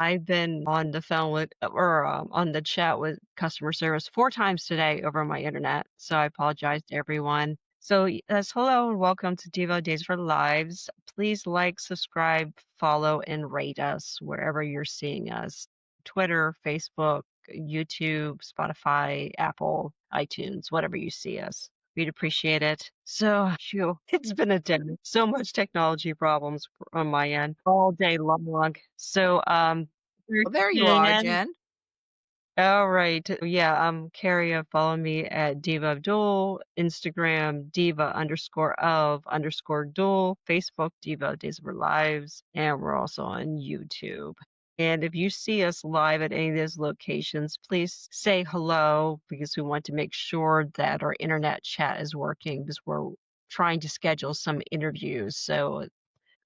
I've been on the phone with or on the chat with customer service 4 times today over my internet. So I apologize to everyone. So, yes, hello and welcome to Diva Days for Lives. Please like, subscribe, follow, and rate us wherever you're seeing us. Twitter, Facebook, YouTube, Spotify, Apple, iTunes, whatever you see us. We'd appreciate it. So, phew, it's been a day. So much technology problems on my end all day long. So, we're Well, there you tuning are, in. Jen. All right. Yeah, Carrie. Follow me at Diva of DOOL, Instagram, Diva_of_Duel, Facebook, Diva Days of Our Lives, and we're also on YouTube. And if you see us live at any of those locations, please say hello because we want to make sure that our internet chat is working because we're trying to schedule some interviews. So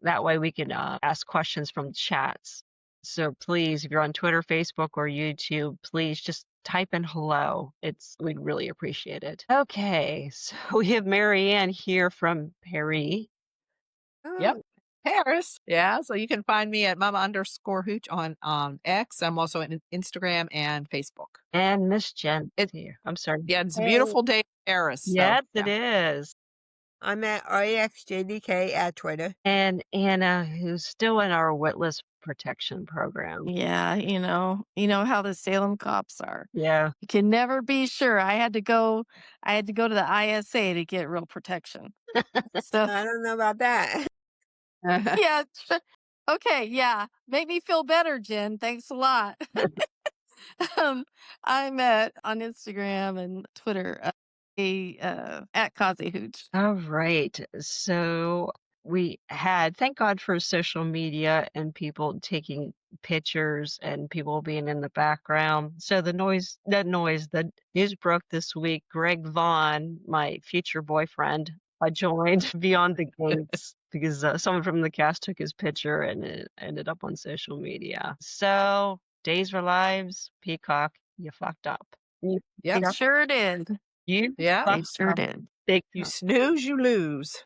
that way we can ask questions from chats. So please, if you're on Twitter, Facebook, or YouTube, please just type in hello. We'd really appreciate it. Okay, so we have Marianne here from Paris Yep. Oh, Paris. Yeah. So you can find me at mama_hooch on X. I'm also on Instagram and Facebook. and Miss Jen It here. I'm sorry. Yeah, it's a hey, beautiful day in Paris. So Yes, it yeah. is. I'm at REXJDK at Twitter. And Anna, who's still in our witless protection program. Yeah, you know how the Salem cops are. Yeah. You can never be sure. I had to go to the ISA to get real protection. So, I don't know about that. yeah. Okay, yeah. Make me feel better, Jen. Thanks a lot. I'm on Instagram and Twitter, at Kazi Hooch. All right. So thank God for social media and people taking pictures and people being in the background. So the news broke this week. Greg Vaughn, my future boyfriend, joined Beyond the Gates because someone from the cast took his picture and it ended up on social media. So, Days for Lives, Peacock, you fucked up. You, Yep. They sure did. you Yeah. They fucked sure up did. big You time. snooze, you lose.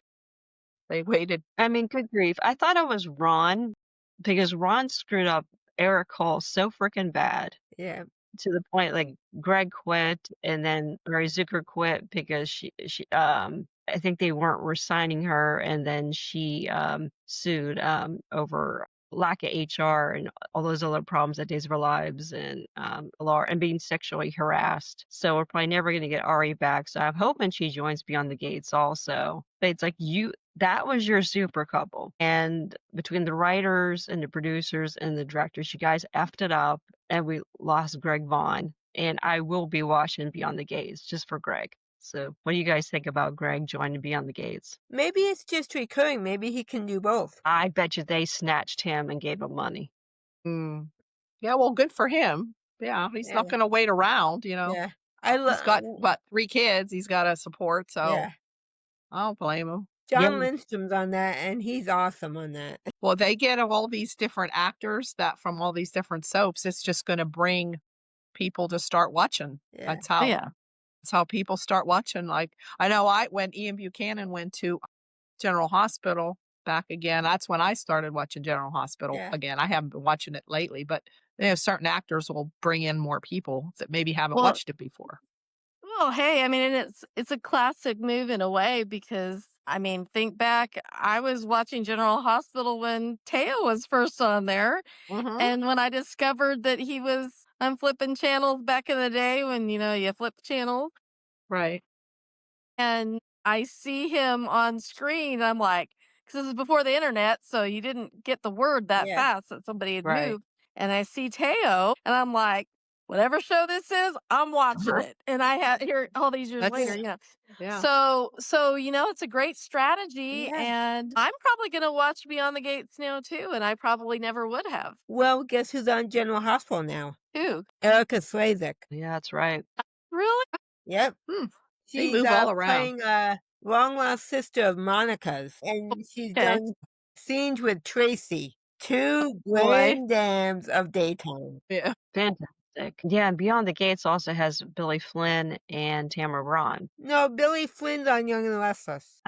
They waited. I mean, good grief. I thought it was Ron because Ron screwed up Eric Hall so freaking bad Yeah. to the point like Greg quit and then Mary Zucker quit because she I think they weren't resigning her and then she sued over lack of HR and all those other problems at Days of Our Lives and Laura and being sexually harassed. So we're probably never gonna get Ari back. So I'm hoping she joins Beyond the Gates also. But it's like that was your super couple. And between the writers and the producers and the directors, you guys effed it up and we lost Greg Vaughn. And I will be watching Beyond the Gates just for Greg. So what do you guys think about Greg joining Beyond the Gates? Maybe it's just recurring. Maybe he can do both. I bet you they snatched him and gave him money. Mm. Yeah, well, good for him. Yeah, he's Yeah. not going to wait around. Yeah. He's got, what, 3 kids he's got to support. So yeah. I don't blame him. Yeah. John Lindstrom's on that, and he's awesome on that. Well, they get all these different actors that from all these different soaps. It's just going to bring people to start watching. Yeah. That's Yeah. how people start watching. Like I know when Ian Buchanan went to General Hospital back again, that's when I started watching General Hospital Yeah. again. I haven't been watching it lately, but certain actors will bring in more people that maybe haven't Well, watched it before. well, hey, I mean, and it's a classic move in a way because I mean, think back. I was watching General Hospital when Teo was first on there, Mm-hmm. and when I discovered that he was on flipping channels back in the day when you flip channels, Right. and I see him on screen, I'm like, because this is before the internet, so you didn't get the word that Yeah. fast that somebody had Right. moved. And I see Teo, and I'm like, whatever show this is, I'm watching it. And I had here all these years That's later. yeah. So it's a great strategy, Yeah. and I'm probably gonna watch Beyond the Gates now too, and I probably never would have. Well, guess who's on General Hospital now? Who? Erica Slazak. Yeah, that's right. Really? Yep. They She's move all around. playing long lost sister of Monica's, and she's Okay. done scenes with Tracy. Two Boy. grand dams of daytime. Yeah. Fantastic. Yeah, and Beyond the Gates also has Billy Flynn and Tamara Braun. No, Billy Flynn's on Young and the Restless.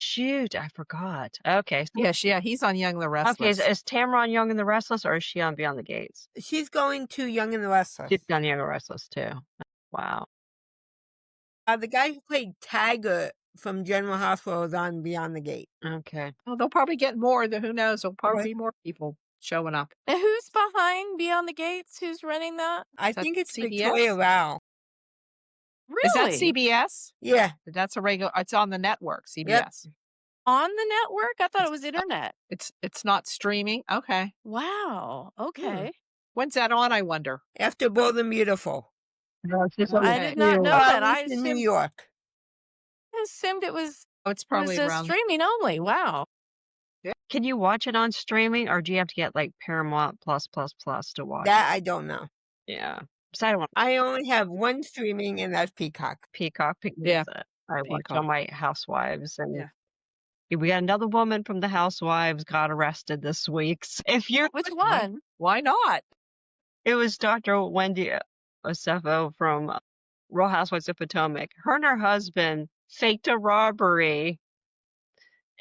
Shoot, I forgot. Okay. Yeah, he's on Young and the Okay, Restless. is Tamara on Young and the Restless, or is she on Beyond the Gates? She's going to Young and the Restless. She's on Young and the Restless too. Wow. The guy who played Tiger from General Hospital is on Beyond the Gate. Okay. Well, they'll probably get more. Who knows? There'll probably Okay. be more people showing up. And who's behind Beyond the Gates? Who's running that? I Is that think it's CBS? Victoria Rao. Is that Really? CBS? Yeah. That's a regular. It's on the network, CBS. On the network? I thought it was It's- internet. It's not streaming. Okay. Wow. Okay. When's that on? I wonder. After Bold and Beautiful. No, she's Okay. on I did not know Oh, that. it's in New York. assumed it was Oh, it's probably around. streaming only. Wow. Can you watch it on streaming, or do you have to get like Paramount Plus to watch That I don't know. it? Yeah. So I don't want I only have one streaming, and that's Peacock. Peacock because Yeah, I watch Peacock. all my Housewives, and Yeah. we got another woman from the Housewives got arrested this week. So if you're Which one? Why not? It was Dr. Wendy Osefo from Real Housewives of Potomac. Her and her husband faked a robbery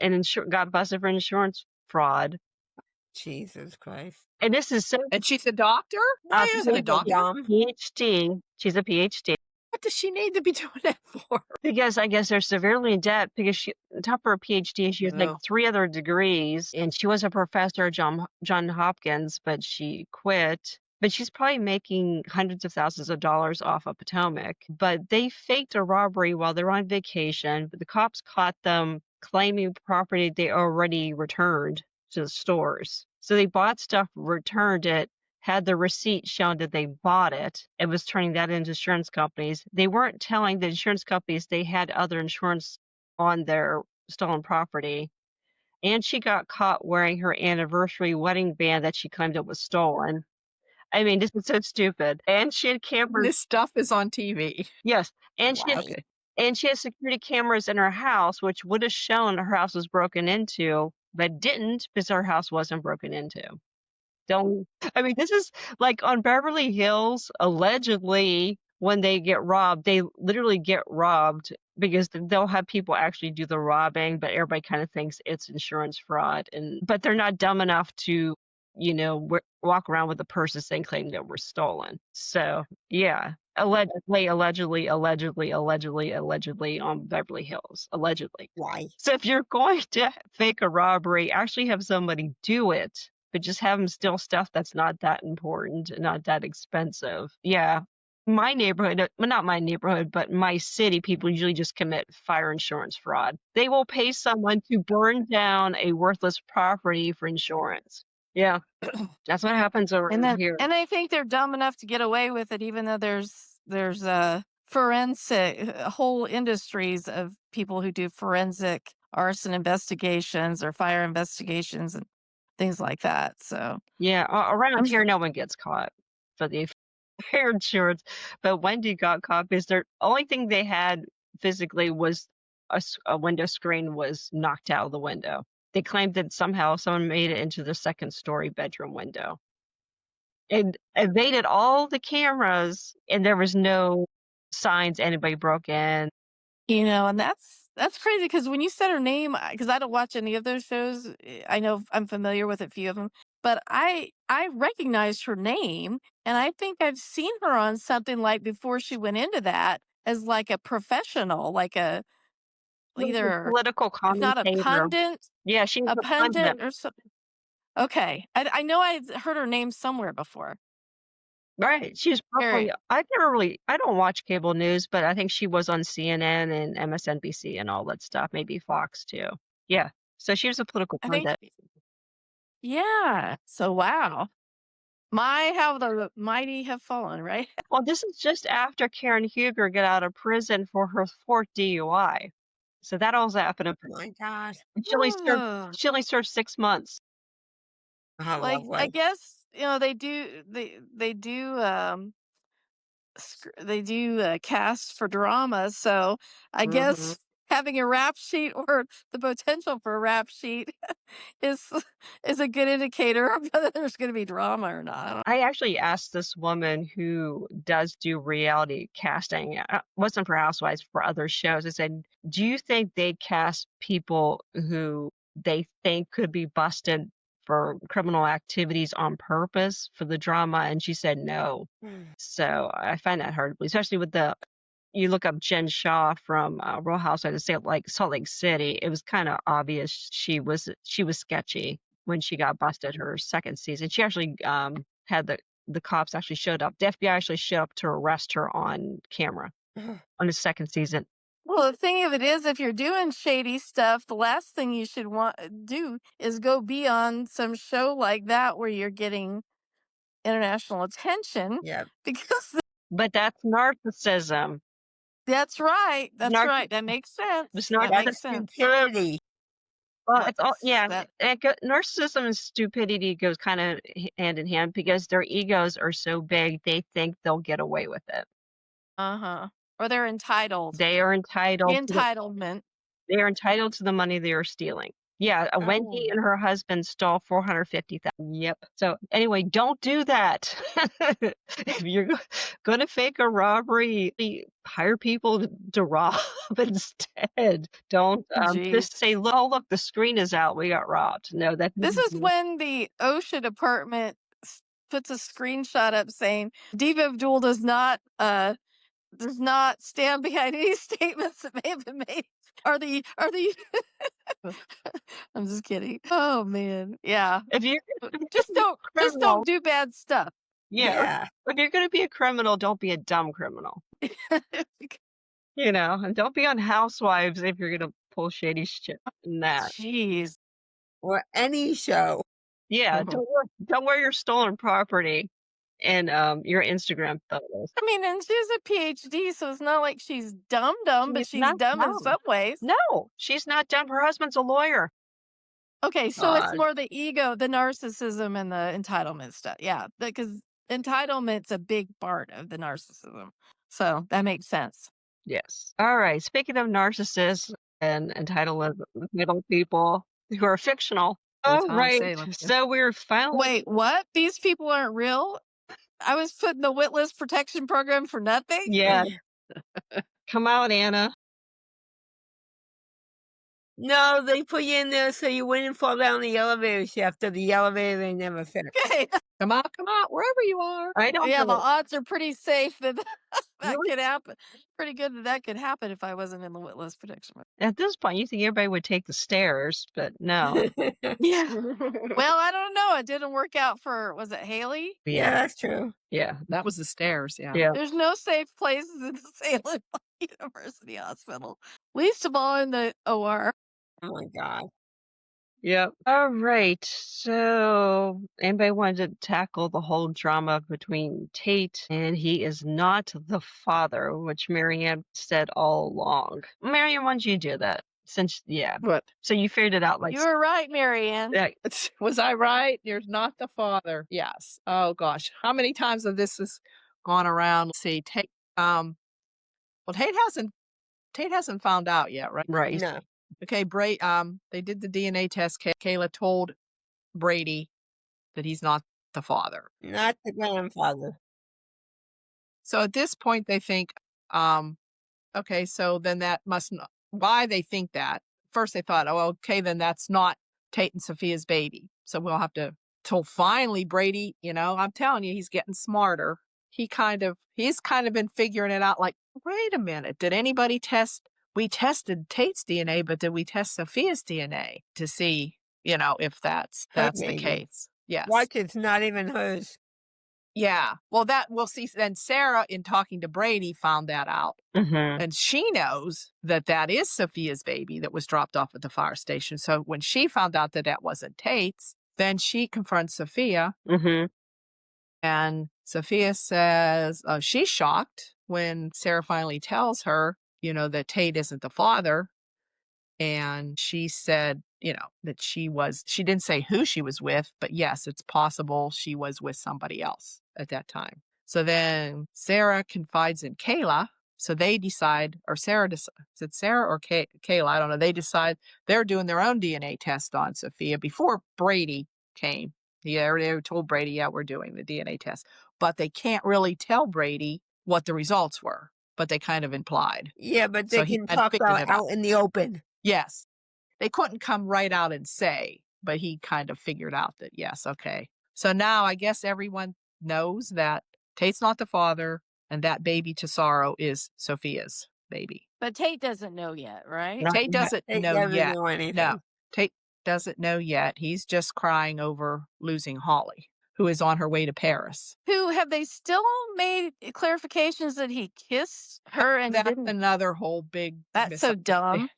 and got busted for insurance fraud. Jesus Christ. And this is so And she's a doctor? Why she's isn't a doctor? dumb? PhD. She's a PhD. What does she need to be doing that for? Because I guess they're severely in debt because on top of her PhD, she has like Oh. 3 other degrees, and she was a professor at John Hopkins, but she quit. But she's probably making hundreds of thousands of dollars off of Potomac. But they faked a robbery while they're on vacation, but the cops caught them claiming property they already returned to the stores. So they bought stuff, returned it, had the receipt showing that they bought it, and was turning that into insurance companies. They weren't telling the insurance companies they had other insurance on their stolen property. And she got caught wearing her anniversary wedding band that she claimed it was stolen. I mean, this is so stupid. And she had cameras. This stuff is on TV. Yes. And Wow. she had security cameras in her house, which would have shown her house was broken into, but didn't because her house wasn't broken into. I mean, this is like on Beverly Hills, allegedly, when they get robbed, they literally get robbed because they'll have people actually do the robbing, but everybody kind of thinks it's insurance fraud. But they're not dumb enough to, walk around with the purses and claim that were stolen. So, yeah. Allegedly on Beverly Hills. Allegedly. Why? So if you're going to fake a robbery, actually have somebody do it, but just have them steal stuff that's not that important and not that expensive. Yeah. My neighborhood, well, not my neighborhood, but my city, people usually just commit fire insurance fraud. They will pay someone to burn down a worthless property for insurance. Yeah. That's what happens over here. And I think they're dumb enough to get away with it, even though there's a forensic whole industries of people who do forensic arson investigations or fire investigations and things like that. So Yeah, around here, no one gets caught for the fire insurance, but Wendy got caught because the only thing they had physically was a window screen was knocked out of the window. They claimed that somehow someone made it into the second-story bedroom window and evaded all the cameras, and there was no signs anybody broke in. and that's crazy because when you said her name, because I don't watch any of those shows, I know I'm familiar with a few of them, but I recognized her name, and I think I've seen her on something like before she went into that as like a professional, like either Political if not a commentator. pundit, Yeah, she was a a pundit. pundit or something. Okay, I know I've heard her name somewhere before. Right. She was probably, I don't watch cable news, but I think she was on CNN and MSNBC and all that stuff, maybe Fox too. Yeah. So she was a political I think, pundit. yeah. So wow, how the mighty have fallen, right? Well, this is just after Karen Huger got out of prison for her fourth DUI. So that all happened. Oh my God. She only served 6 months. How Like lovely. I guess they do they do cast for drama, so I Mhm. guess having a rap sheet or the potential for a rap sheet is is a good indicator of whether there's going to be drama or not. I don't I actually asked this woman who does do reality casting, wasn't for Housewives, for other shows. I said, "Do you think they cast people who they think could be busted for criminal activities on purpose for the drama?" And she said no. So I find that hard to believe, especially with you look up Jen Shaw from Real Housewives of Salt Lake City. It was kind of obvious she was sketchy when she got busted her second season. She actually had the cops actually showed up. The FBI actually showed up to arrest her on camera on the second season. Well, the thing of it is, if you're doing shady stuff, the last thing you should want do is go be on some show like that where you're getting international attention. Yep. Because But that's narcissism. that's right. That's Narciss- right. That makes sense. It's That makes sense. Stupidity. Well, it's all That's that. narcissism and stupidity goes kind of hand in hand because their egos are so big they think they'll get away with it. Uh-huh. Or they're entitled. They are The entitled to entitlement. they are entitled to the money they are stealing. Yeah, Wendy Oh. and her husband stole 450,000. Yep. So anyway, don't do that. If you're going to fake a robbery, hire people to rob instead. Don't Jeez. just say, "Oh, look, the screen is out. We got robbed." No, that This is when the OSHA department puts a screenshot up saying Diva of DOOL does not stand behind any statements that may have been made. Are the I'm just kidding. Oh man. Yeah. if you're Just don't criminal, do bad stuff. yeah, Yeah. if you're going to be a criminal, don't be a dumb criminal. And don't be on Housewives if you're going to pull shady shit in that. Jeez. Or any show. Yeah, don't wear your stolen property in your Instagram photos. I mean, and she's a PhD, so it's not like she's dumb, but She's she's not dumb in dumb. some ways. No, she's not dumb. Her husband's a lawyer. Okay, so it's God. more the ego, the narcissism, and the entitlement stuff. Yeah, because entitlement's a big part of the narcissism. So that makes sense. Yes. All right. Speaking of narcissists and entitled people who are fictional. All right. So we're finally. Wait, what? These people aren't real? I was put in the Witless protection program for nothing? Yeah. Come out, Anna. No, they put you in there so you wouldn't fall down the elevator shaft or the elevator they never fixed. Okay. Come out, wherever you are. I don't Yeah, the know. odds are pretty safe that that Really? could happen. Pretty good that could happen if I wasn't in the Witless protection program. At this point, you think everybody would take the stairs, but no. Yeah. Well, I don't know. It didn't work out for, was it Haley? Yeah, that's true. Yeah. That was the stairs, yeah. Yeah. There's no safe places in the Salem University Hospital, least of all in the OR. Oh my God. Yep. All right. So, anybody wanted to tackle the whole drama between Tate and he is not the father, which Marianne said all along. Marianne, why don't you do that? Since, yeah. What? So you figured it out like. You were right, Marianne. Yeah. Was I right? You're not the father. Yes. Oh gosh. How many times have this has gone around? Let's see, Tate well, Tate hasn't found out yet, right? Right. No. Okay, they did the DNA test. Kayla told Brady that he's not the father. Not the grandfather. So at this point, they think, okay, so then that must not, why they think that. First they thought, oh, okay, then that's not Tate and Sophia's baby. So we'll have to, till finally Brady, I'm telling you, he's getting smarter. He's kind of been figuring it out like, wait a minute, did anybody we tested Tate's DNA, but did we test Sophia's DNA to see, if that's the baby. case? Yes. Watch, it's not even hers. Yeah. Well, we'll see. Then Sarah, in talking to Brady, found that out. Mm-hmm. And she knows that is Sophia's baby that was dropped off at the fire station. So when she found out that wasn't Tate's, then she confronts Sophia. Mm-hmm. And Sophia says she's shocked when Sarah finally tells her, that Tate isn't the father. And she said, that she didn't say who she was with, but yes, it's possible she was with somebody else at that time. So then Sarah confides in Kayla So they decide, or Sarah is it Sarah or Kayla? I don't know. They decide they're doing their own DNA test on Sophia before Brady came. Yeah, they told Brady, yeah, we're doing the DNA test. But they can't really tell Brady what the results were, but they kind of implied. Yeah, but So they he can kind of talk figured about it out. out in the open. Yes. They couldn't come right out and say, but he kind of figured out that, yes, okay. So now I guess everyone knows that Tate's not the father and that baby Tesoro is Sophia's baby. But Tate doesn't know yet, right? Not Tate yet. doesn't They know never yet. knew anything. No, Tate doesn't know yet. He's just crying over losing Holly, who is on her way to Paris. Who have they still made clarifications that he kissed her and That's didn't? another whole big That's so dumb. misunderstanding.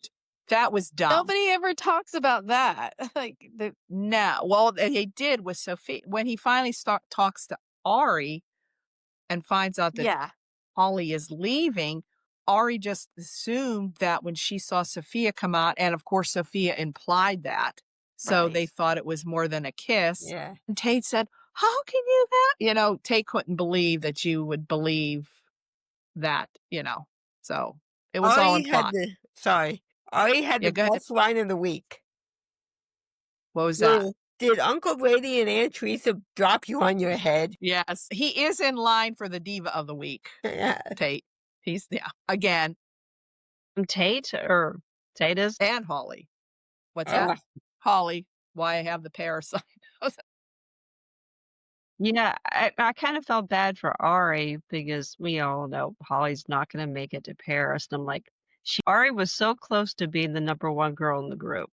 That was dumb. Nobody ever talks about that. No. Well, they did with Sophie. When he finally talks to Ari and finds out that yeah, Holly is leaving, Ari just assumed that when she saw Sophia come out, and of course Sophia implied that. So they right. thought it was more than a kiss. Yeah. And Tate said, how can you that? You know, Tate couldn't believe that you would believe that, you know. So it was all Ari had implied. Ari had Yeah, the go ahead. best line of the week. What was that? Did Uncle Brady and Aunt Teresa drop you on your head? Yes, he is in line for the Diva of the Week, Yeah. Tate. He's, yeah, again, Tate or Tatus? and Holly. What's that? Holly, why I have the parasite. Yeah, I kind of felt bad for Ari because we all know Holly's not going to make it to Paris. And I'm like, Ari was so close to being the number one girl in the group.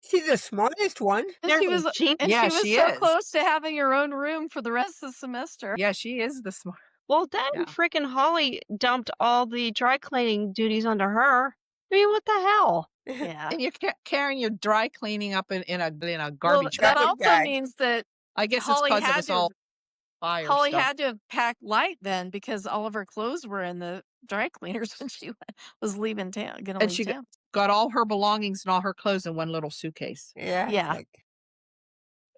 She's the smartest one. And she was, Yeah, she was she so is. close to having her own room for the rest of the semester. Yeah, she is the smart. Well, then Yeah. freaking Holly dumped all the dry cleaning duties onto her. I mean, what the hell? Yeah. And you're carrying your dry cleaning up in a Well, garbage that bag. also means that I guess Holly it's because it had was to all fire Holly stuff. had to have packed light then because all of her clothes were in the dry cleaners when she was leaving town. Gonna And leave she town. got all her belongings and all her clothes in one little suitcase. Yeah. Yeah. Like,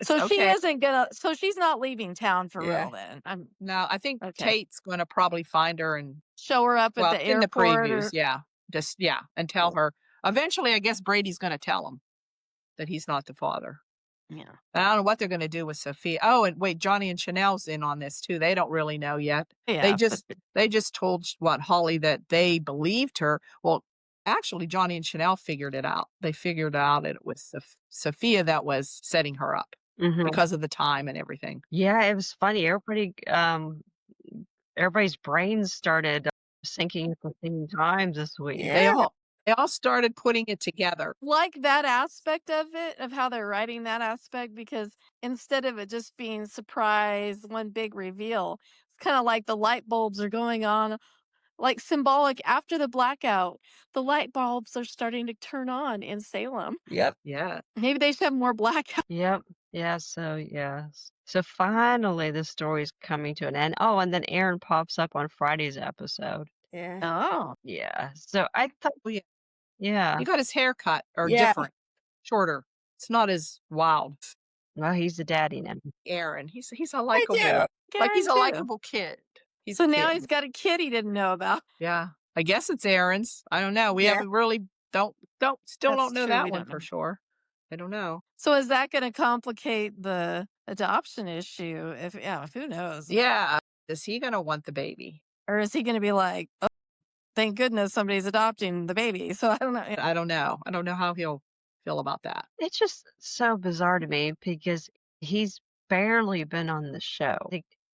So she okay. isn't gonna. So she's not leaving town for Yeah. real then. No, I think Okay. Tate's going to probably find her and Show her up at the in the airport. previews, yeah, just and tell her. Eventually, I guess Brady's going to tell him that he's not the father. Yeah. I don't know what they're going to do with Sophia. Oh, and wait, Johnny and Chanel's in on this too. They don't really know yet. Yeah. They just told Holly that they believed her. Well, actually, Johnny and Chanel figured it out. They figured out it was Sophia that was setting her up because of the time and everything. Yeah, it was funny. Everybody's brains started syncing at the same time this week. Yeah. They all started putting it together. Like that aspect of it, of how they're writing that aspect, because instead of it just being surprise, one big reveal, it's kind of like the light bulbs are going on, like symbolic after the blackout. The light bulbs are starting to turn on in Salem. Yep. Yeah. Maybe they should have more blackout. Yep. Yeah. So yes. So finally, the story's coming to an end. Oh, and then Aaron pops up on Friday's episode. Yeah. Oh. Yeah. So I thought. Oh, yeah. Yeah. He got his hair cut or Yeah. different, shorter. It's not as wild. Well, he's the daddy now. Aaron, he's a likable, do. like he's a Aaron, too. likable kid. He's So a now kid. he's got a kid he didn't know about. Yeah, I guess it's Aaron's. I don't know. We Yeah. haven't really still That's don't know true, that we one don't for know. sure. I don't know. So is that going to complicate the adoption issue? Who knows? Yeah, is he gonna want the baby? Or is he going to be like, oh, thank goodness somebody's adopting the baby? So I don't know. I don't know. I don't know how he'll feel about that. It's just so bizarre to me because he's barely been on the show.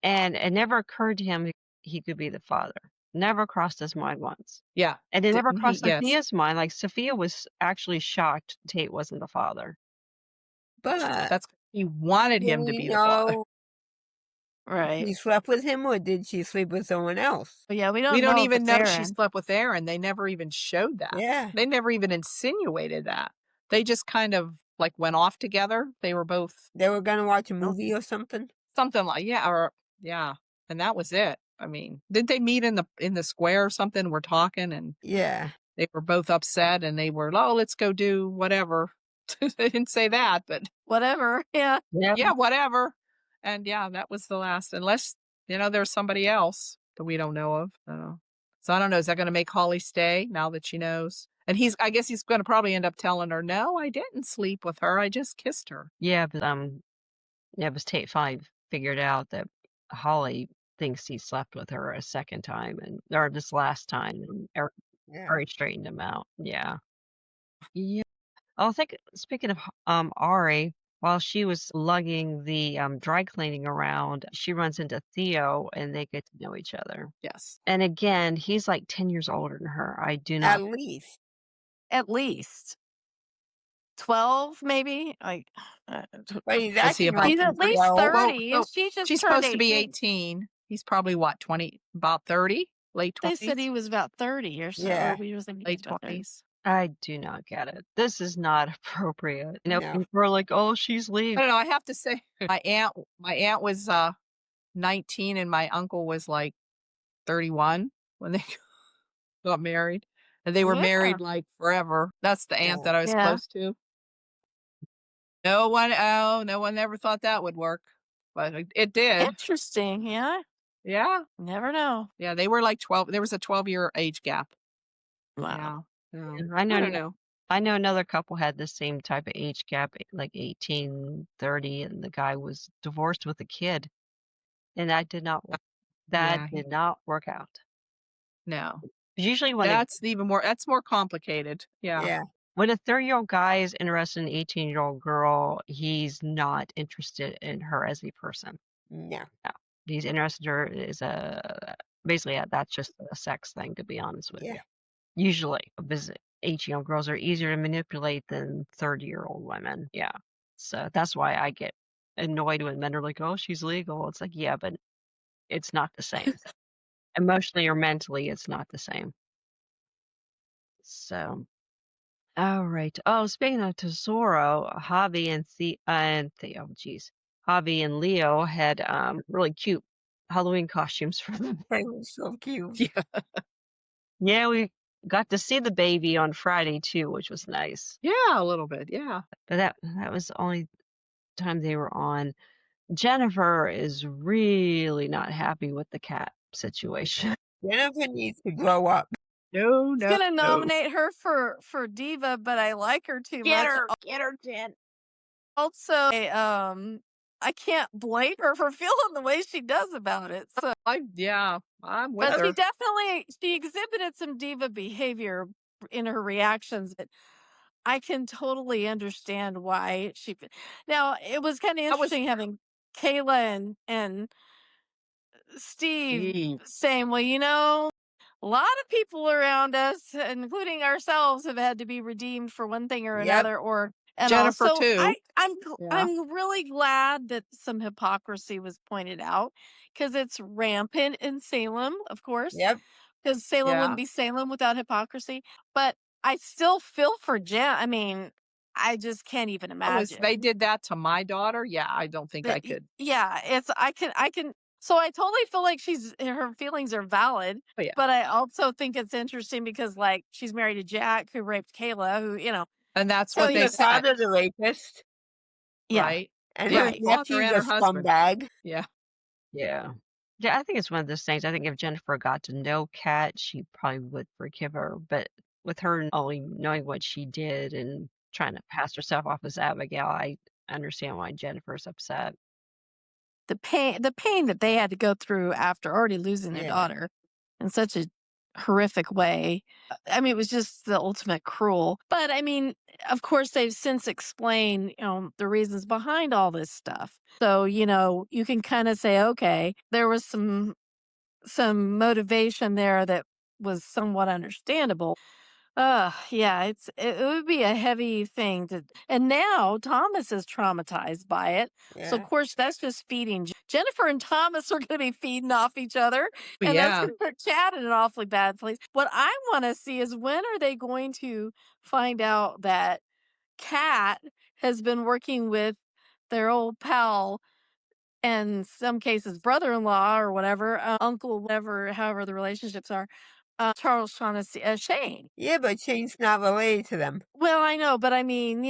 And it never occurred to him he could be the father. Never crossed his mind once. Yeah, And it never Didn't he? crossed Yes. Sophia's mind. Like, Sophia was actually shocked Tate wasn't the father. But that's he wanted do him to we be the father. know Right. she slept with him or did she sleep with someone else? But yeah, we don't We don't know if even it's know Aaron. she slept with Aaron. They never even showed that. Yeah. They never even insinuated that. They just kind of like went off together. They were both They were gonna watch a movie or something. something like and that was it. I mean, did they meet in the square or something? We're talking and Yeah. they were both upset and they were, oh, let's go do whatever. They didn't say that, but Whatever. Yeah. yeah, whatever. And yeah, that was the last, unless, there's somebody else that we don't know of. So I don't know. Is that going to make Holly stay now that she knows? And I guess he's going to probably end up telling her, no, I didn't sleep with her. I just kissed her. Yeah, but Tate finally figured out that Holly thinks he slept with her a second time or this last time, and Yeah. Ari straightened him out. Yeah. Yeah. Oh, I think speaking of Ari, while she was lugging the dry cleaning around, she runs into Theo and they get to know each other. Yes. And again, he's like 10 years older than her. I do At not. least. At least 12, maybe. Like, But he's Was he acting about like he's at he's least 12. 30, Well, and she just she's turned supposed to be 18. 18. He's probably what, 20, about 30, late They 20s? said he was about 30 or so. Yeah. Or we were thinking he was Late about 30. 20s. I do not get it. This is not appropriate. No. People are like, "Oh, she's I leaving." don't know. I have to say, my aunt was 19 and my uncle was like 31 when they got married. And they were Yeah. married like forever. That's the aunt Yeah. that I was Yeah. close to. No one ever thought that would work, but it did. Interesting. Yeah. Yeah. Never know. Yeah. They were like 12. There was a 12-year age gap. Wow. Yeah. And I don't know. I know another couple had the same type of age gap, like 18, 30, and the guy was divorced with a kid. And that did not Yeah, did not work out. No. Usually That's more complicated. Yeah. Yeah. when a 30-year-old guy is interested in an 18-year-old girl, he's not interested in her as a person. No. No. He's interested in her as basically that's just a sex thing, to be honest with Yeah. you. Usually, because 18-year-old girls are easier to manipulate than 30-year-old women. Yeah. So that's why I get annoyed when men are like, "Oh, she's legal." It's like, yeah, but it's not the same. Emotionally or mentally, it's not the same. So, all right. Oh, speaking of Tesoro, Javi and Theo, geez, Javi and Leo had really cute Halloween costumes for them. They were so cute. Yeah. Yeah, we got to see the baby on Friday too, which was nice. Yeah, a little bit. Yeah. But that was the only time they were on. Jennifer is really not happy with the cat situation. Jennifer needs to grow up. No, I was gonna nominate her for Diva, but I like her too much. Get her, Jen. Also, I can't blame her for feeling the way she does about it. So, I'm with but her. she exhibited some diva behavior in her reactions. But I can totally understand why she. Now it was kind of That was- interesting having Kayla and Steve saying, "Well, a lot of people around us, including ourselves, have had to be redeemed for one thing or Yep. another." And Jennifer also, too. I'm really glad that some hypocrisy was pointed out because it's rampant in Salem, of course. Yep. Because Salem Yeah. wouldn't be Salem without hypocrisy. But I still feel for Jen. I mean, I just can't even imagine. They did that to my daughter. Yeah, I don't think I could. Yeah, I can. So I totally feel like her feelings are valid. Oh, yeah. But I also think it's interesting because like she's married to Jack who raped Kayla, who And that's So what they your said. father's a rapist, yeah. Right? and Yeah, his father nephew's and a her husband. scumbag. Yeah. Yeah. Yeah, I think it's one of those things. I think if Jennifer got to know Kat, she probably would forgive her. But with her only knowing what she did and trying to pass herself off as Abigail, I understand why Jennifer's upset. The pain that they had to go through after already losing their Yeah. daughter in such a horrific way. I mean, it was just the ultimate cruel. But I mean, of course, they've since explained, the reasons behind all this stuff. So, you can kind of say, okay, there was some motivation there that was somewhat understandable. Yeah, it would be a heavy thing and now Thomas is traumatized by it. So of Yeah. course that's just feeding. Jennifer and Thomas are going to be feeding off each other, and that's going to put Chad in an awfully bad place. What I want to see is when are they going to find out that Kat has been working with their old pal, and in some cases brother-in-law or whatever, uncle, whatever, however the relationships are, Charles Shaughnessy, Shane. Yeah, but Shane's not related to them. Well, I know, but I mean,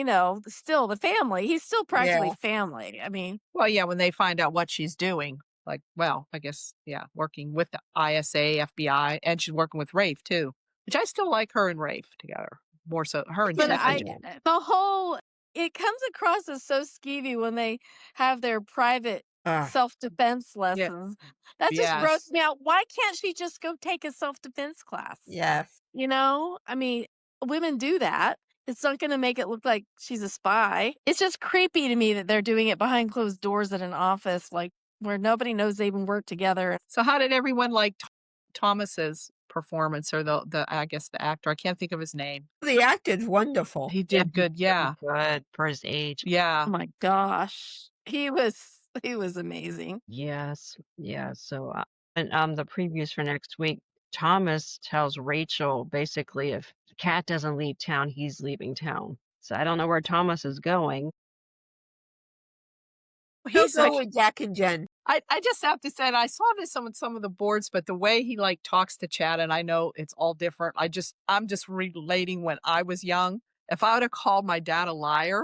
still the family. He's still practically family. I mean, Well, yeah, when they find out what she's doing. Like, well, I guess, yeah, working with the ISA, FBI, and she's working with Rafe too, which I still like her and Rafe together. More so her and But Tiffany. the whole it comes across as so skeevy when they have their private Ah, self-defense Yeah. lessons. That just Yes. grosses me out. Why can't she just go take a self-defense class? yes. You know? I mean, women do that. It's not gonna make it look like she's a spy. It's just creepy to me that they're doing it behind closed doors at an office, like, where nobody knows they even work together. So how did everyone like Thomas's performance, or the I guess the actor? I can't think of his name. The actor's wonderful. He Yeah, did he's good. really Yeah. good for his age. Oh Yeah. my gosh. He was amazing. Yes, yeah. So, and the previews for next week, Thomas tells Rachel basically if Kat doesn't leave town, he's leaving town. So I don't know where Thomas is going. He'll He's go like, with Jack and Jen. I just have to say, and I saw this on some of the boards, but the way he like talks to Chad, and I know it's all different. I'm just relating when I was young. If I would have called my dad a liar,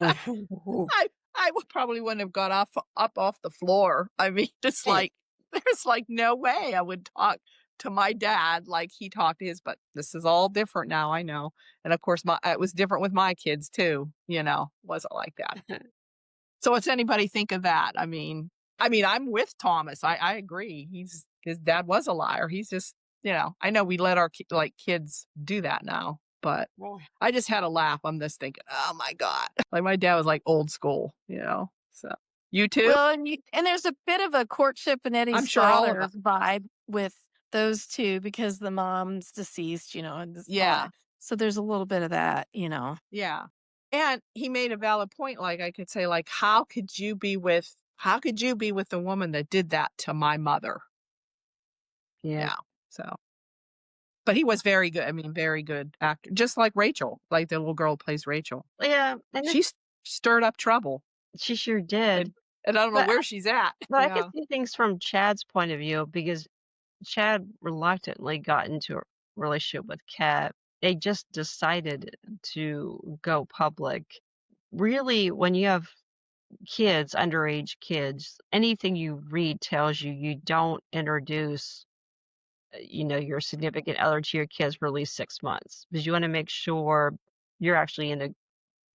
I would probably wouldn't have got up off the floor. I mean, just Hey. like there's like no way I would talk to my dad like he talked to his. But this is all different now. I know, and of course, it was different with my kids too. You know, wasn't like that. So what's anybody think of that? I mean, I'm with Thomas. I agree. His dad was a liar. He's just, I know we let our kids do that now, but Well, I just had a laugh. I'm just thinking, oh my God. Like my dad was like old school, so you too? Well, and there's a bit of a courtship and I'm Eddie's sure all of father vibe with those two because the mom's deceased, and all Yeah. that. So there's a little bit of that, Yeah. And he made a valid point. Like I could say, like, how could you be with the woman that did that to my mother? Yeah. Yeah. So, but he was very good. I mean, very good actor, just like Rachel, like the little girl who plays Rachel. Yeah, and She stirred up trouble, she sure did. and I don't know But where she's at. But I Yeah. can see things from Chad's point of view because Chad reluctantly got into a relationship with Kat. They just decided to go public. Really, when you have kids, underage kids, anything you read tells you don't introduce, your significant other to your kids for at least 6 months because you want to make sure you're actually in a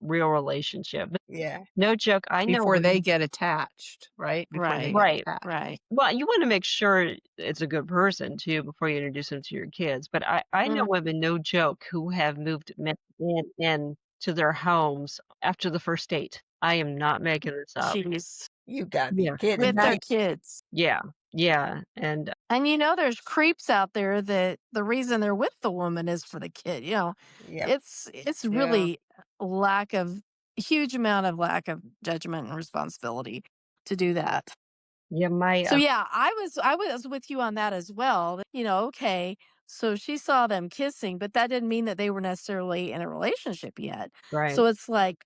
real relationship. yeah. No joke, I know Before they women. get attached, right? Before they Right. get attached. right. Well, you want to make sure it's a good person too before you introduce them to your kids. But I know women, no joke, who have moved men in to their homes after the first date. I am not making this up. Jeez. You gotta be Yeah. kidding With me. their kids. Yeah, yeah, and And there's creeps out there that the reason they're with the woman is for the kid. Yeah. It's Yeah. really huge amount of lack of judgment and responsibility to do that. yeah, my So yeah, I was with you on that as well. Okay, so she saw them kissing, but that didn't mean that they were necessarily in a relationship yet. right. So it's like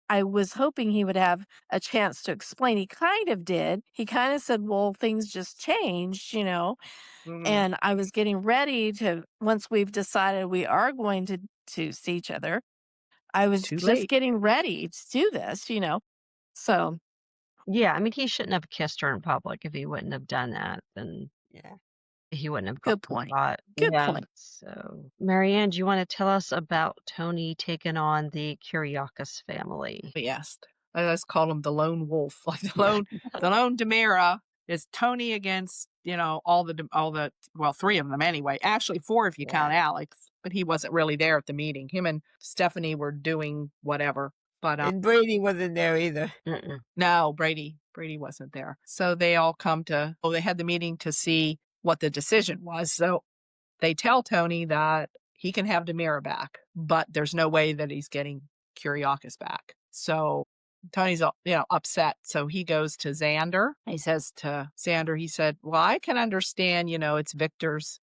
I was hoping he would have a chance to explain. He kind of did. He kind of said, "Well, things just changed, Mhm. And I was getting ready to once we've decided we are going to see each other. I was Too just late. getting ready to do this, So Yeah, I mean, he shouldn't have kissed her in public. If he wouldn't have done that, then Yeah. he wouldn't have good gotten point. caught. Good Yeah. point. So, Marianne, do you want to tell us about Tony taking on the Kyriakis family? Yes. I just called him the lone wolf. Like the lone Demira is Tony against, all the well, 3 of them anyway. Actually 4 if you count Alex, but he wasn't really there at the meeting. Him and Stephanie were doing whatever. But And Brady wasn't there either. Mm-mm. no, Brady wasn't there. So they all they had the meeting to see what the decision was. So they tell Tony that he can have Demira back, but there's no way that he's getting Kyriakis back. So Tony's, upset. So he goes to Xander. He says to Xander, he said, well, I can understand, it's Victor's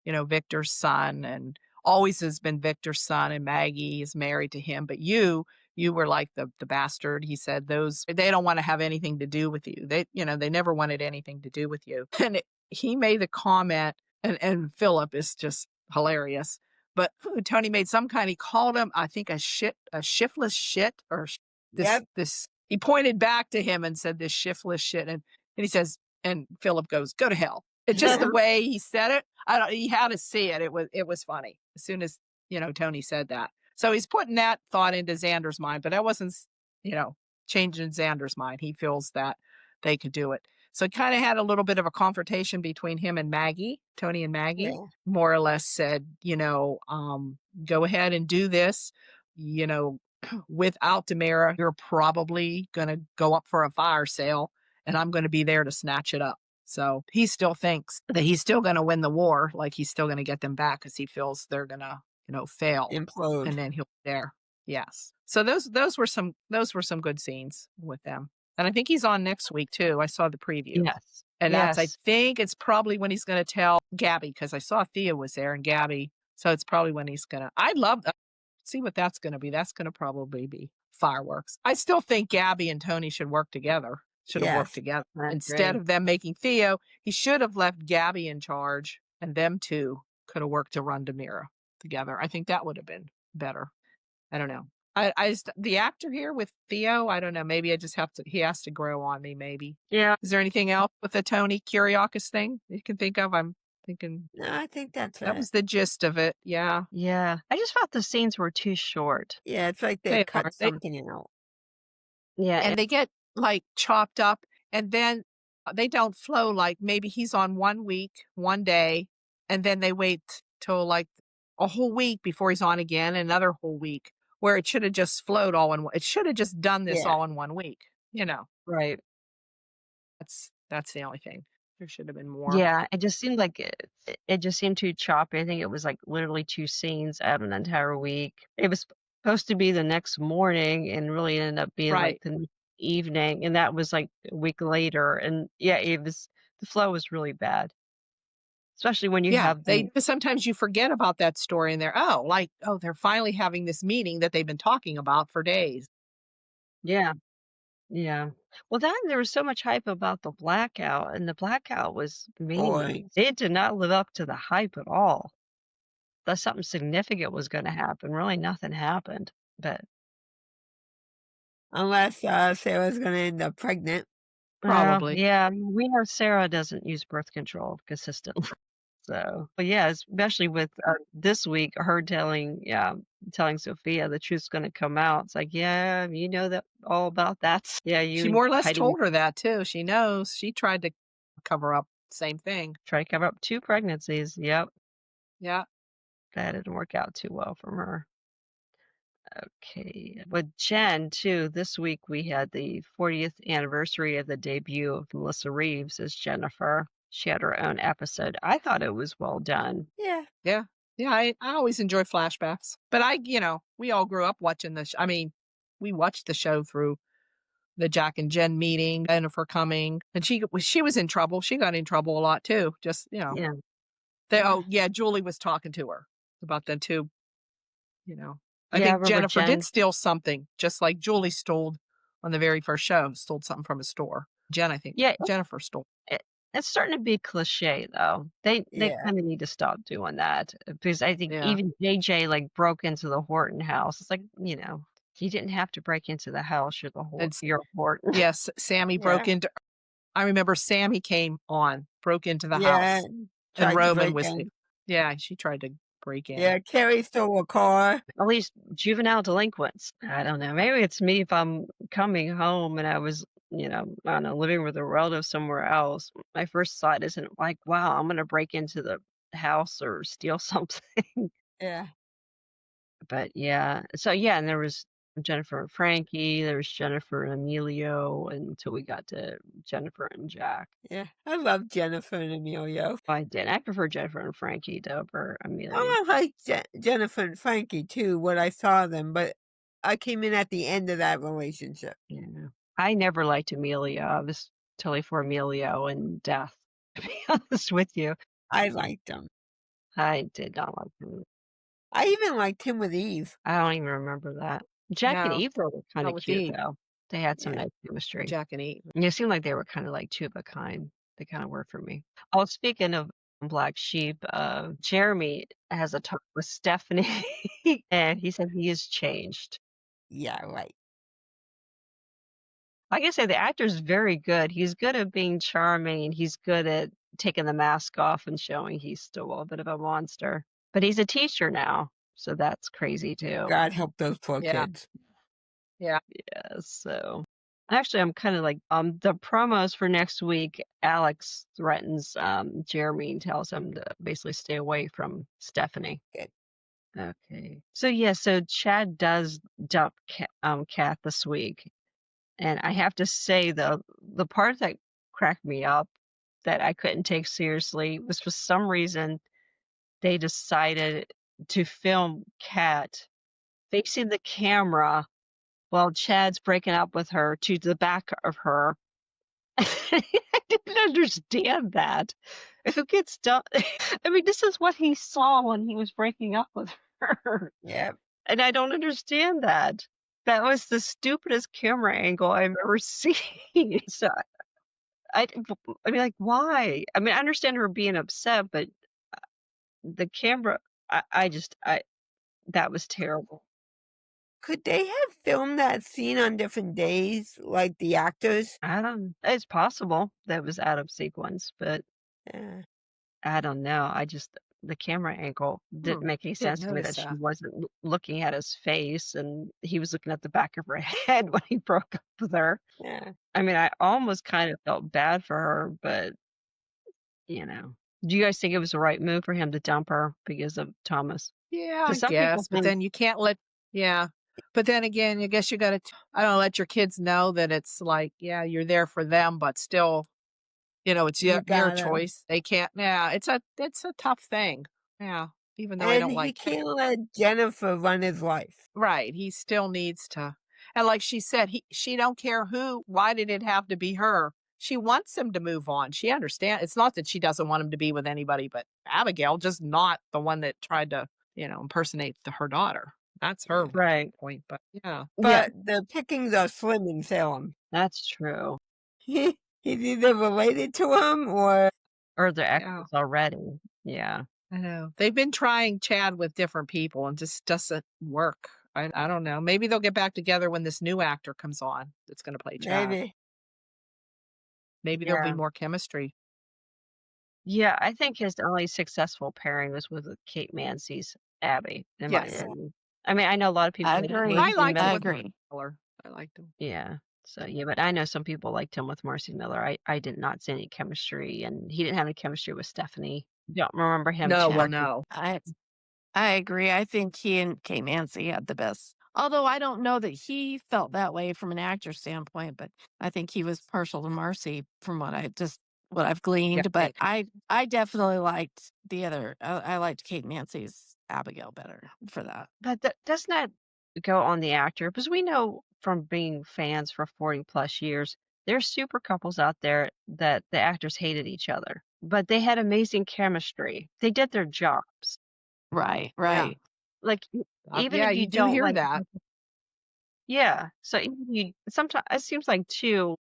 son, and always has been Victor's son, and Maggie is married to him. But you were like the bastard. He said, they don't want to have anything to do with you. They never wanted anything to do with you. And he made the comment, and Philip is just hilarious. But Tony made some kind, he called him, I think, a shiftless shit, or this, Yep. he pointed back to him and said, this shiftless shit. And he says, And Philip goes, "Go to hell." It's just the way he said it. He had to see it. It was funny as soon as, Tony said that. So he's putting that thought into Xander's mind, but that wasn't, changing Xander's mind. He feels that they could do it. So it kind of had a little bit of a confrontation between him and Maggie, Tony and Maggie, Yeah. more or less said, go ahead and do this, you know, without Demira, you're probably going to go up for a fire sale and I'm going to be there to snatch it up. So he still thinks that he's still going to win the war, like he's still going to get them back because he feels they're going to, fail, Implode. and then he'll be there. Yes. So those were some good scenes with them, and I think he's on next week too. I saw the preview, Yes. and I Yes. think it's probably when he's going to tell Gabby because I saw Thea was there and Gabby, so it's probably when he's gonna. I'd love to see what that's going to be. That's going to probably be fireworks. I still think Gabby and Tony should work together. Should have worked Yes. together I instead agree. of them making Theo. He should have left Gabby in charge, and them two could have worked to run Demira together. I think that would have been better. I don't know. The actor here with Theo, I don't know. Maybe he has to grow on me. Maybe. Yeah. Is there anything else with the Tony Kuriakis thing you can think of? I'm thinking No, I think that's that it. was the gist of it. Yeah. Yeah. I just felt the scenes were too short. Yeah, it's like they They cut are. something out. Yeah. And they get like chopped up and then they don't flow like maybe he's on 1 week, 1 day, and then they wait till like a whole week before he's on again, another whole week, where it should have just flowed all in one. It should have just done this Yeah. all in 1 week. Right. That's the only thing. There should have been more. Yeah. It just seemed like it just seemed too choppy. I think it was like literally 2 scenes out of an entire week. It was supposed to be the next morning and really ended up being like Right. the next evening. And that was like a week later. And yeah, the flow was really bad. Especially when you Yeah, have them. sometimes you forget about that story and they're finally having this meeting that they've been talking about for days. Yeah. Yeah. Well, then there was so much hype about the blackout, and the blackout was Boring. it did not live up to the hype at all. That something significant was going to happen. Really, nothing happened. But Unless Sarah's going to end up pregnant. Probably. yeah, we know Sarah doesn't use birth control consistently. So, but yeah, especially with this week, her telling Sophia the truth's going to come out. It's like, yeah, you know that all about that. Yeah, She you more or less hiding, told her that too. She knows. She tried to cover up. Same thing. try to cover up 2 pregnancies. Yep, Yeah. that didn't work out too well for her. Okay. With Jen, too, this week we had the 40th anniversary of the debut of Melissa Reeves as Jennifer. She had her own episode. I thought it was well done. Yeah. Yeah. Yeah. I always enjoy flashbacks. But we all grew up watching this. I mean, we watched the show through the Jack and Jen meeting, Jennifer coming, and she was in trouble. She got in trouble a lot too. Just, Yeah. Julie was talking to her about them too. I Yeah, I think remember Jennifer Jen. did steal something, just like Julie stole on the very first show, stole something from a store. I think Yeah, Jennifer stole. it's starting to be cliche though. They Yeah. kind of need to stop doing that because I think Yeah. even JJ like broke into the Horton house. It's like, you didn't have to break into the house. You're Horton. Yes, Sammy broke into. I remember Sammy came on, broke into the house, tried and to Roman break was. in. Yeah, she tried to break in. Yeah, Carrie stole a car. At least juvenile delinquents. I don't know. Maybe it's me if I'm coming home and I was, I don't know, living with a relative somewhere else. My first thought isn't like, wow, I'm going to break into the house or steal something. Yeah. But yeah. So yeah, and there was Jennifer and Frankie. There was Jennifer and Emilio until we got to Jennifer and Jack. Yeah. I love Jennifer and Emilio. I did. I prefer Jennifer and Frankie over Emilio. I like Jennifer and Frankie too, when I saw them, but I came in at the end of that relationship. Yeah. I never liked Emilio. I was totally for Emilio and death, to be honest with you. I liked him. I did not like him. I even liked him with Eve. I don't even remember that. Jack and No, Eve were kind not of with cute, Eve. though. They had some Yeah. nice chemistry. Jack and Eve. And it seemed like they were kind of like 2 of a kind. They kind of were for me. Oh, speaking of Black Sheep, Jeremy has a talk with Stephanie, and he said he has changed. Yeah, right. like I said, the actor's very good. He's good at being charming, and he's good at taking the mask off and showing he's still a bit of a monster. But he's a teacher now, so that's crazy too. God help those poor Yeah. kids. Yeah. Yeah, so actually, I'm kind of like the promos for next week. Alex threatens Jeremy and tells him to basically stay away from Stephanie. Good. Okay. So yeah, so Chad does dump Kat this week, and I have to say the part that cracked me up that I couldn't take seriously was for some reason they decided to film Kat facing the camera while Chad's breaking up with her to the back of her. I didn't understand that. If it gets done, I mean, this is what he saw when he was breaking up with her. Yep. And I don't understand that. That was the stupidest camera angle I've ever seen. So I, I mean, like, why? I mean, I understand her being upset, but the camera, that was terrible. Could they have filmed that scene on different days, like the actors? It's possible that was out of sequence, but Yeah. I don't know. The camera angle didn't make any Didn't sense to me that notice she that. wasn't looking at his face and he was looking at the back of her head when he broke up with her. Yeah. I mean, I almost kind of felt bad for her, but you know. Do you guys think it was the right move for him to dump her because of Thomas? Yeah, I Because some people guess. But think, then you can't let, yeah. But then again, I guess you got to, I don't know, let your kids know that it's like, yeah, you're there for them, but still, it's You your gotta. choice. They can't, yeah, it's a tough thing. Yeah. Even though I And don't he like Ken. can't let Jennifer run his life. Right. He still needs to. And like she said, she don't care why did it have to be her? She wants him to move on. She understands. It's not that she doesn't want him to be with anybody, but Abigail, just not the one that tried to, impersonate her daughter. That's her right. point. But yeah. Yeah, But the pickings are slim in Salem. that's true. He's either related to him or Or they're Yeah. exes already. Yeah. I know. They've been trying Chad with different people and just doesn't work. I don't know. Maybe they'll get back together when this new actor comes on that's going to play Chad. Maybe there'll be Yeah. more chemistry. Yeah, I think his only successful pairing was with Kate Mancy's Abby, in my Yes. opinion. I mean, I know a lot of people I hate agree. I Marcy liked him I Miller. with agree. Miller. I liked him. Yeah. So yeah, but I know some people liked him with Marcy Miller. I did not see any chemistry, and he didn't have any chemistry with Stephanie. Don't remember him No, well, chatting. no. I agree. I think he and Kate Mancy had the best. Although I don't know that he felt that way from an actor standpoint, but I think he was partial to Marcy from what I've gleaned. But I definitely liked the other. I liked Kate Mancy's Abigail better for that. But that does not go on the actor because we know from being fans for 40 plus years, there's super couples out there that the actors hated each other, but they had amazing chemistry. They did their jobs. Right, right. Like even Yeah, if you you do don't hear like, that. yeah. So even you sometimes it seems like too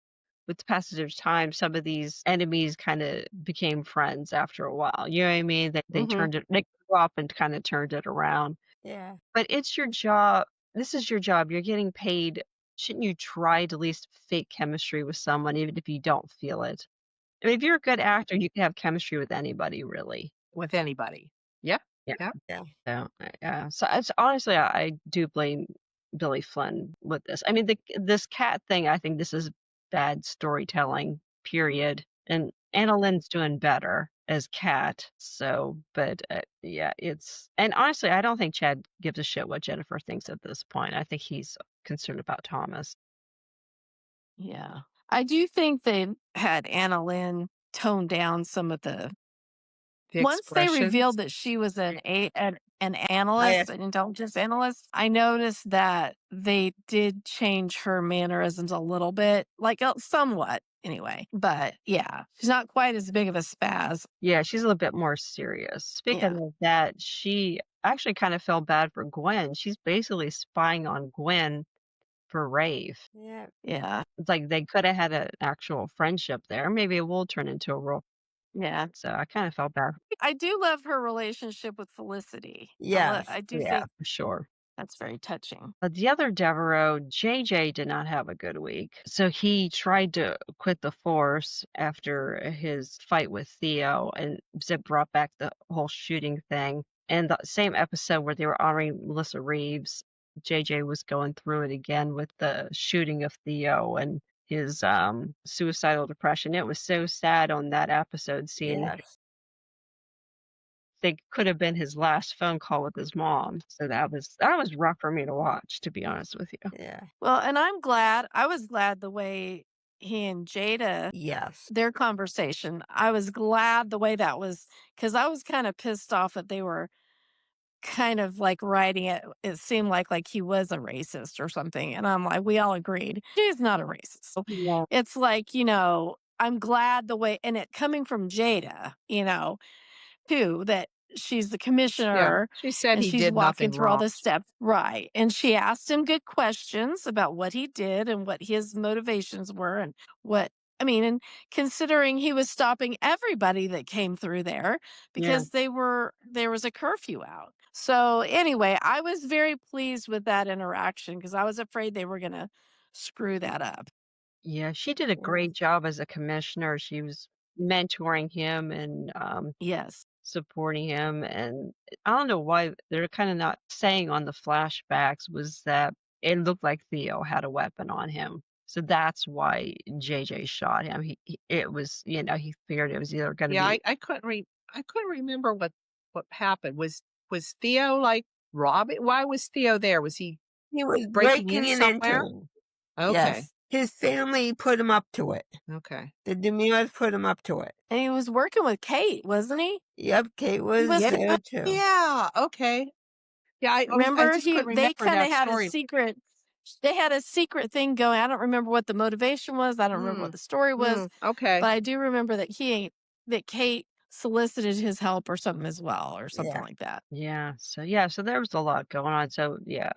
with the passage of time, some of these enemies kind of became friends after a while. You know what I mean? They Mhm. they grew up and kind of turned it around. yeah. But it's your job. This is your job. You're getting paid. Shouldn't you try to at least fake chemistry with someone, even if you don't feel it? I mean, if you're a good actor, you can have chemistry with anybody, really. With anybody. Yeah. Yeah. Yeah. Yeah. So, yeah. So it's honestly, I do blame Billy Flynn with this. I mean, this cat thing. I think this is bad storytelling. Period. And Anna Lynn's doing better as Cat. So, but yeah, and honestly, I don't think Chad gives a shit what Jennifer thinks at this point. I think he's concerned about Thomas. Yeah. I do think they had Anna Lynn tone down some of the once they revealed that she was an analyst, an intelligence analyst, I noticed that they did change her mannerisms a little bit, like somewhat anyway. But yeah, she's not quite as big of a spaz. Yeah, she's a little bit more serious. Speaking of that, she actually kind of felt bad for Gwen. She's basically spying on Gwen for Rave. Yeah. Yeah. It's like they could have had an actual friendship there. Maybe it will turn into a real. Yeah. So I kind of felt bad. I do love her relationship with Felicity. Yes. I do Yeah, think for sure. That's very touching. The other Devereaux, JJ, did not have a good week. So he tried to quit the force after his fight with Theo, and it brought back the whole shooting thing. And the same episode where they were honoring Melissa Reeves, JJ was going through it again with the shooting of Theo and his suicidal depression. It was so sad on that episode seeing that. Yes. They could have been his last phone call with his mom. So that was rough for me to watch, to be honest with you. Yeah. Well, and I was glad the way he and Jada, Yes. their conversation, I was glad the way that was, because I was kind of pissed off that they were kind of like writing it seemed like he was a racist or something, and I'm like, we all agreed he's not a racist. So Yeah. it's like, I'm glad the way, and it coming from Jada, too, that she's the Yeah. commissioner She said and he she's did walking nothing through all wrong. this steps, right? And she asked him good questions about what he did and what his motivations were and and considering he was stopping everybody that came through there Yeah. because there was a curfew out. So anyway, I was very pleased with that interaction because I was afraid they were going to screw that up. Yeah, she did a Yeah. great job as a commissioner. She was mentoring him and Yes. supporting him. And I don't know why they're kind of not saying on the flashbacks was that it looked like Theo had a weapon on him. So that's why JJ shot him. It was, he figured it was either going to Yeah, be. I couldn't remember what happened. Was Theo like robbing? Why was Theo there? Was he He was breaking in breaking into somewhere? him. Okay. Yes. His family put him up to it. Okay. The Demures put him up to it. And he was working with Kate, wasn't he? Yep, Kate was was- there too. Yeah. Okay. Yeah. I Remember, just couldn't they remember kind of that had story. a secret. They had a secret thing going. I don't remember what the motivation was. I don't remember what the story was, Okay. but I do remember that that Kate solicited his help or something as well, or something Yeah. like that. Yeah. So there was a lot going on. So yeah.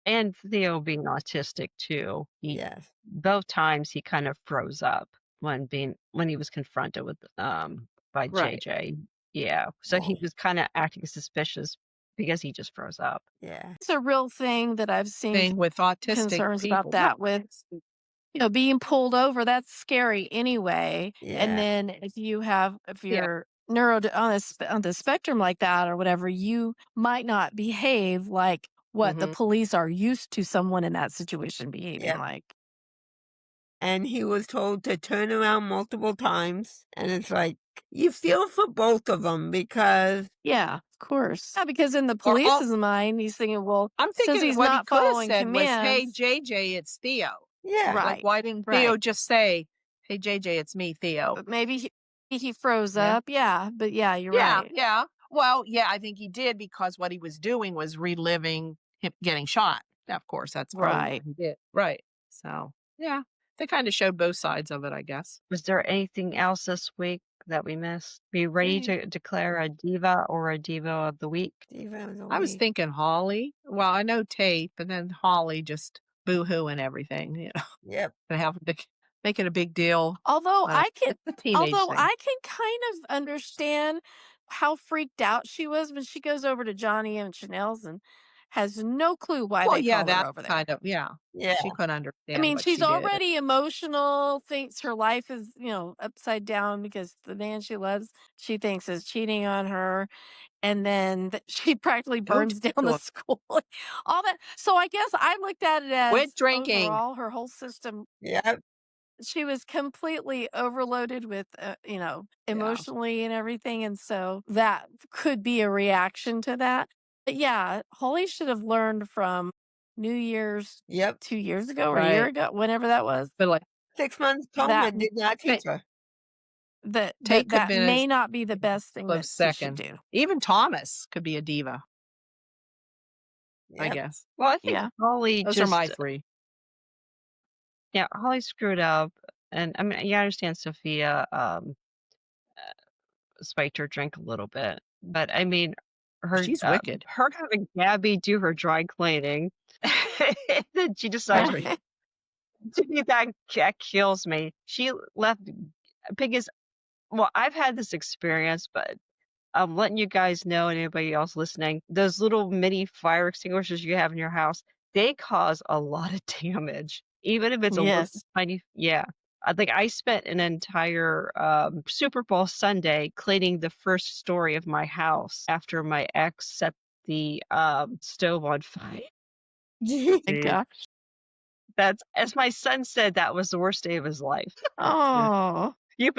And Theo being autistic too. Yes. Both times he kind of froze up when he was confronted with by Right. JJ. Yeah. So he Oh. was kind of acting suspicious because he just froze up. Yeah. It's a real thing that I've seen Thing with autistic concerns people. about that with being pulled over. That's scary anyway. And Yeah. then if you're on the spectrum like that or whatever, you might not behave like what the police are used to someone in that situation behaving Yep. like. And he was told to turn around multiple times. And it's like, you feel for both of them because, Yeah, of course. Yeah, because in the Or all- police's mind, he's thinking, well, I'm since thinking he's what he not could have following said was, "Hey commands, JJ, it's Theo." yeah. Right. Like, why didn't Theo right. just say, "Hey JJ, it's me, Theo"? But maybe he froze Yeah. up. Yeah, but yeah, you're Yeah, right. yeah. Well, yeah, I think he did because what he was doing was reliving him getting shot. Of course, that's probably Right. what he did. Right. So, yeah, they kind of showed both sides of it, I guess. Was there anything else this week that we missed? Be ready to declare a diva or a diva of the week? I was thinking Holly. Well, I know Tate, but then Holly just boo-hoo and everything, Yep. They have to make it a big deal. Although It's a teenage thing. I can kind of understand how freaked out she was when she goes over to Johnny and Chanel's and has no clue why Well, they yeah, called her that's over there. kind of, Yeah. she couldn't understand I mean, what she's she did. already emotional, thinks her life is, upside down because the man she loves, she thinks is cheating on her. And then she practically burns down the talk. school. All that. So I guess I looked at it as Quit drinking. overall her whole system. Yep. She was completely overloaded with, emotionally and everything. And so that could be a reaction to that. But yeah, Holly should have learned from New Year's Yep. 2 years ago or a year Right. ago, whenever that was, But like 6 months coma that did not teach her. Tate could have that been may a not be the best thing that close she should second. do. Even Thomas could be a diva, I Yep. guess. Well, I think Yeah. Holly Those just are my three. yeah, Holly screwed up, and I mean, yeah, I understand Sophia spiked her drink a little bit, but I mean, She's wicked. her having Gabby do her dry cleaning, and then she decides to do that kills me. She left because well, I've had this experience, but I'm letting you guys know and anybody else listening, those little mini fire extinguishers you have in your house, they cause a lot of damage, even if it's a little Yes. tiny. Yeah. I think I spent an entire Super Bowl Sunday cleaning the first story of my house after my ex set the stove on fire. My gosh. That's, as my son said, that was the worst day of his life. Yeah. Oh. He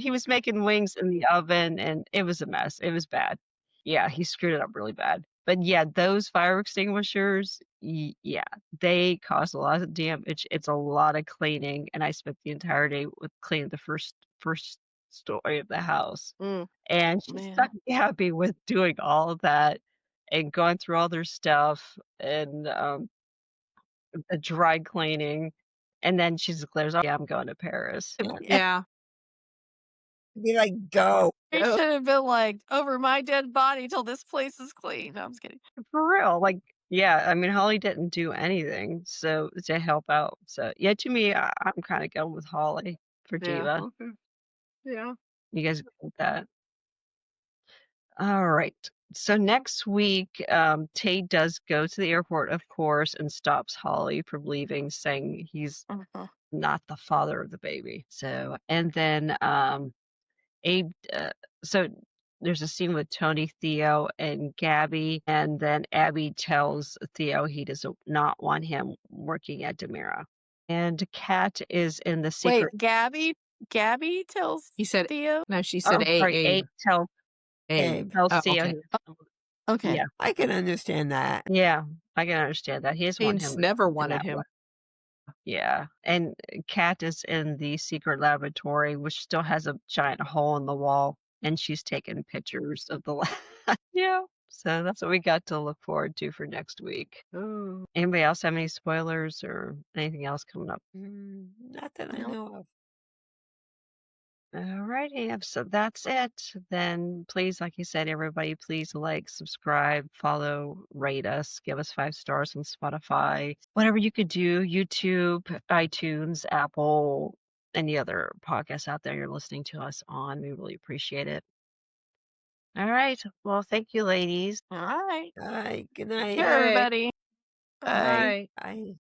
was making wings in the oven, and it was a mess. It was bad. Yeah, he screwed it up really bad. But yeah, those fire extinguishers, yeah, they cause a lot of damage. It's a lot of cleaning, and I spent the entire day with cleaning the first story of the house. Mm. And she's Man. stuck happy with doing all of that and going through all their stuff and the dry cleaning. And then she declares, "Oh, yeah, I'm going to Paris." Yeah. Be like, go. He Go. should have been like, over my dead body till this place is clean. No, I'm just kidding. For real, like, yeah, I mean, Holly didn't do anything, so to help out. So, yeah, to me, I'm kinda going with Holly for Yeah. Diva. Okay. Yeah. You guys agree with that? Alright. So next week, Tate does go to the airport, of course, and stops Holly from leaving, saying he's Mhm. not the father of the baby. So, and then, Abe, so there's a scene with Tony, Theo, and Gabby, and then Abby tells Theo he does not want him working at Demira. And Kat is in the secret. Wait, Gabby tells He said, Theo? no, she Oh, said I'm sorry, Abe. Abe tells Abe. tells Oh, Theo. okay. Okay. Yeah, I can understand that. yeah, I can understand that. He doesn't want Haynes him never in wanted that way. him. Yeah, and Kat is in the secret laboratory, which still has a giant hole in the wall, and she's taking pictures of the lab. Yeah, so that's what we got to look forward to for next week. Oh. Anybody else have any spoilers or anything else coming up? Not that I No. know of. Alrighty, so that's it. Then please, like you said, everybody, please like, subscribe, follow, rate us, give us 5 stars on Spotify, whatever you could do, YouTube, iTunes, Apple, any other podcasts out there you're listening to us on. We really appreciate it. All right. Well, thank you, ladies. All right. All right. Good Take night. care, Hey. everybody. Bye. Bye. Bye.